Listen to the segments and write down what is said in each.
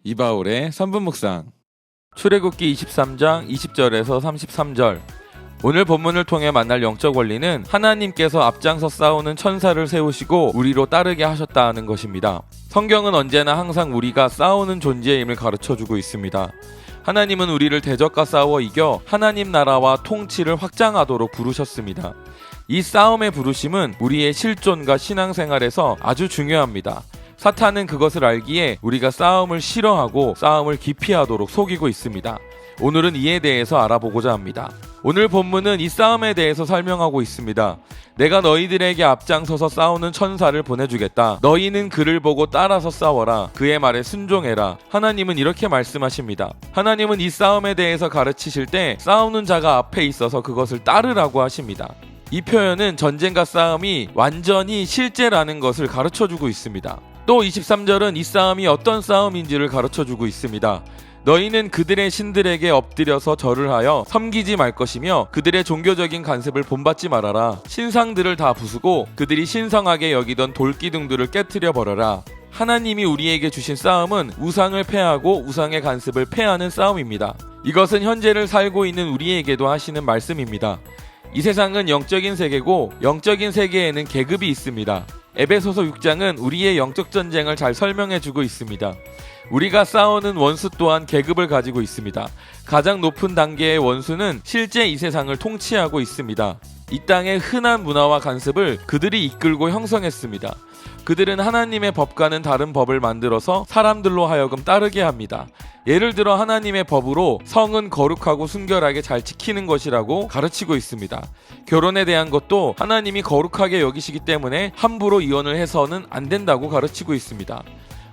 이바울의 3분 묵상. 출애굽기 23장 20절에서 33절. 오늘 본문을 통해 만날 영적 원리는 하나님께서 앞장서 싸우는 천사를 세우시고 우리로 따르게 하셨다는 것입니다. 성경은 언제나 항상 우리가 싸우는 존재임을 가르쳐주고 있습니다. 하나님은 우리를 대적과 싸워 이겨 하나님 나라와 통치를 확장하도록 부르셨습니다. 이 싸움의 부르심은 우리의 실존과 신앙생활에서 아주 중요합니다. 사탄은 그것을 알기에 우리가 싸움을 싫어하고 싸움을 기피하도록 속이고 있습니다. 오늘은 이에 대해서 알아보고자 합니다. 오늘 본문은 이 싸움에 대해서 설명하고 있습니다. 내가 너희들에게 앞장서서 싸우는 천사를 보내주겠다. 너희는 그를 보고 따라서 싸워라. 그의 말에 순종해라. 하나님은 이렇게 말씀하십니다. 하나님은 이 싸움에 대해서 가르치실 때 싸우는 자가 앞에 있어서 그것을 따르라고 하십니다. 이 표현은 전쟁과 싸움이 완전히 실제라는 것을 가르쳐주고 있습니다. 또 23절은 이 싸움이 어떤 싸움인지를 가르쳐주고 있습니다. 너희는 그들의 신들에게 엎드려서 절을 하여 섬기지 말 것이며 그들의 종교적인 간섭을 본받지 말아라. 신상들을 다 부수고 그들이 신성하게 여기던 돌기둥들을 깨트려 버려라. 하나님이 우리에게 주신 싸움은 우상을 패하고 우상의 간섭을 패하는 싸움입니다. 이것은 현재를 살고 있는 우리에게도 하시는 말씀입니다. 이 세상은 영적인 세계고 영적인 세계에는 계급이 있습니다. 에베소서 6장은 우리의 영적 전쟁을 잘 설명해주고 있습니다. 우리가 싸우는 원수 또한 계급을 가지고 있습니다. 가장 높은 단계의 원수는 실제 이 세상을 통치하고 있습니다. 이 땅의 흔한 문화와 간섭을 그들이 이끌고 형성했습니다. 그들은 하나님의 법과는 다른 법을 만들어서 사람들로 하여금 따르게 합니다. 예를 들어 하나님의 법으로 성은 거룩하고 순결하게 잘 지키는 것이라고 가르치고 있습니다. 결혼에 대한 것도 하나님이 거룩하게 여기시기 때문에 함부로 이혼을 해서는 안 된다고 가르치고 있습니다.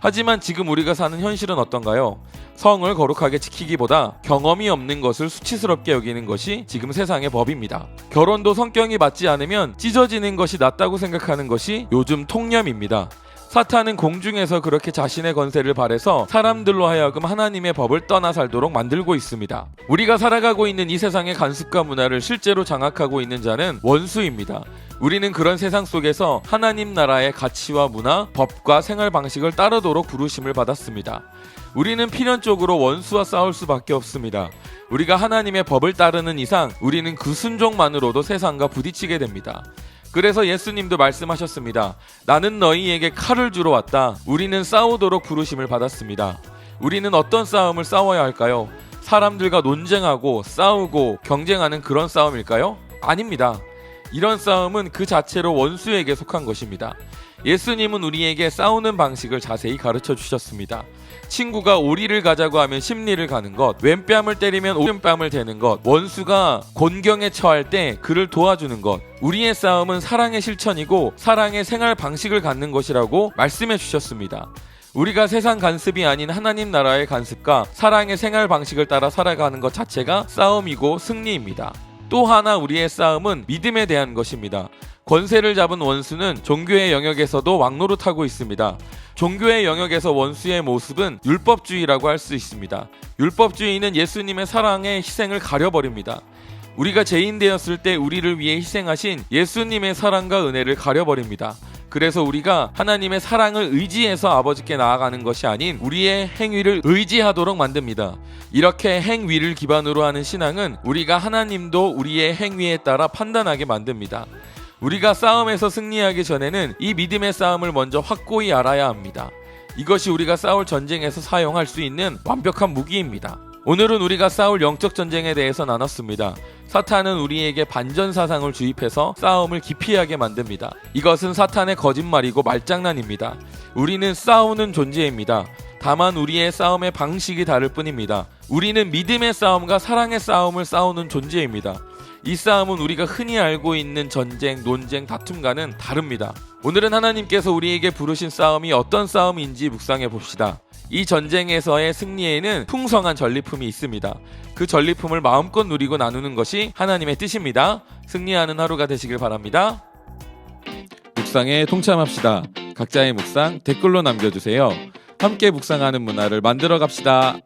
하지만 지금 우리가 사는 현실은 어떤가요? 성을 거룩하게 지키기보다 경험이 없는 것을 수치스럽게 여기는 것이 지금 세상의 법입니다. 결혼도 성격이 맞지 않으면 찢어지는 것이 낫다고 생각하는 것이 요즘 통념입니다. 사탄은 공중에서 그렇게 자신의 권세를 발해서 사람들로 하여금 하나님의 법을 떠나 살도록 만들고 있습니다. 우리가 살아가고 있는 이 세상의 간습과 문화를 실제로 장악하고 있는 자는 원수입니다. 우리는 그런 세상 속에서 하나님 나라의 가치와 문화, 법과 생활 방식을 따르도록 부르심을 받았습니다. 우리는 필연적으로 원수와 싸울 수밖에 없습니다. 우리가 하나님의 법을 따르는 이상 우리는 그 순종만으로도 세상과 부딪히게 됩니다. 그래서 예수님도 말씀하셨습니다. 나는 너희에게 칼을 주러 왔다. 우리는 싸우도록 부르심을 받았습니다. 우리는 어떤 싸움을 싸워야 할까요? 사람들과 논쟁하고 싸우고 경쟁하는 그런 싸움일까요? 아닙니다. 이런 싸움은 그 자체로 원수에게 속한 것입니다. 예수님은 우리에게 싸우는 방식을 자세히 가르쳐 주셨습니다. 친구가 오리를 가자고 하면 십리를 가는 것, 왼뺨을 때리면 오른뺨을 대는 것, 원수가 곤경에 처할 때 그를 도와주는 것. 우리의 싸움은 사랑의 실천이고 사랑의 생활 방식을 갖는 것이라고 말씀해 주셨습니다. 우리가 세상 간섭이 아닌 하나님 나라의 간섭과 사랑의 생활 방식을 따라 살아가는 것 자체가 싸움이고 승리입니다. 또 하나 우리의 싸움은 믿음에 대한 것입니다. 권세를 잡은 원수는 종교의 영역에서도 왕노릇하고 있습니다. 종교의 영역에서 원수의 모습은 율법주의라고 할 수 있습니다. 율법주의는 예수님의 사랑의 희생을 가려버립니다. 우리가 죄인 되었을 때 우리를 위해 희생하신 예수님의 사랑과 은혜를 가려버립니다. 그래서 우리가 하나님의 사랑을 의지해서 아버지께 나아가는 것이 아닌 우리의 행위를 의지하도록 만듭니다. 이렇게 행위를 기반으로 하는 신앙은 우리가 하나님도 우리의 행위에 따라 판단하게 만듭니다. 우리가 싸움에서 승리하기 전에는 이 믿음의 싸움을 먼저 확고히 알아야 합니다. 이것이 우리가 싸울 전쟁에서 사용할 수 있는 완벽한 무기입니다. 오늘은 우리가 싸울 영적 전쟁에 대해서 나눴습니다. 사탄은 우리에게 반전사상을 주입해서 싸움을 기피하게 만듭니다. 이것은 사탄의 거짓말이고 말장난입니다. 우리는 싸우는 존재입니다. 다만 우리의 싸움의 방식이 다를 뿐입니다. 우리는 믿음의 싸움과 사랑의 싸움을 싸우는 존재입니다. 이 싸움은 우리가 흔히 알고 있는 전쟁, 논쟁, 다툼과는 다릅니다. 오늘은 하나님께서 우리에게 부르신 싸움이 어떤 싸움인지 묵상해 봅시다. 이 전쟁에서의 승리에는 풍성한 전리품이 있습니다. 그 전리품을 마음껏 누리고 나누는 것이 하나님의 뜻입니다. 승리하는 하루가 되시길 바랍니다. 묵상에 동참합시다. 각자의 묵상 댓글로 남겨주세요. 함께 묵상하는 문화를 만들어 갑시다.